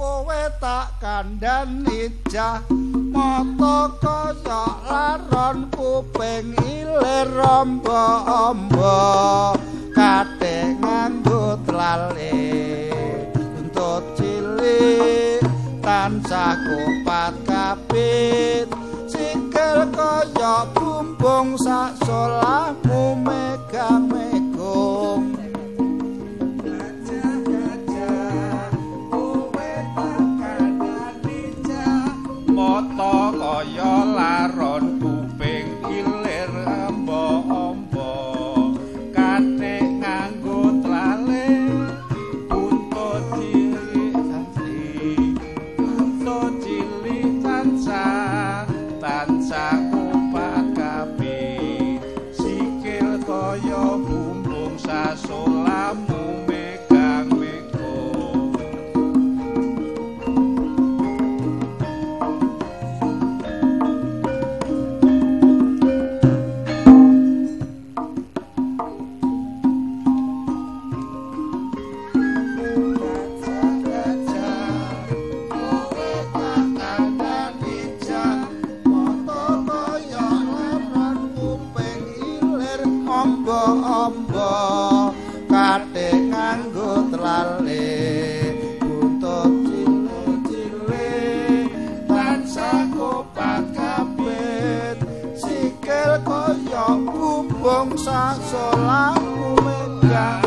kowe tak kandhani jah mata kaya laron kuping ilir rombo-ombo kate nganggo tlale buntut cilik tansah kupat kapit sikil kaya bumbung sak solamu megang-megung mata kaya laron kuping ilir ombo-ombo kate nganggo tlale buntut cilik tansah kupat kapit sikil kaya bumbung sasolamu megang-megang ombo-ombo kate nganggo tlale buntut cilik tansah kupat kapit sikil kaya bumbung sasolamu megang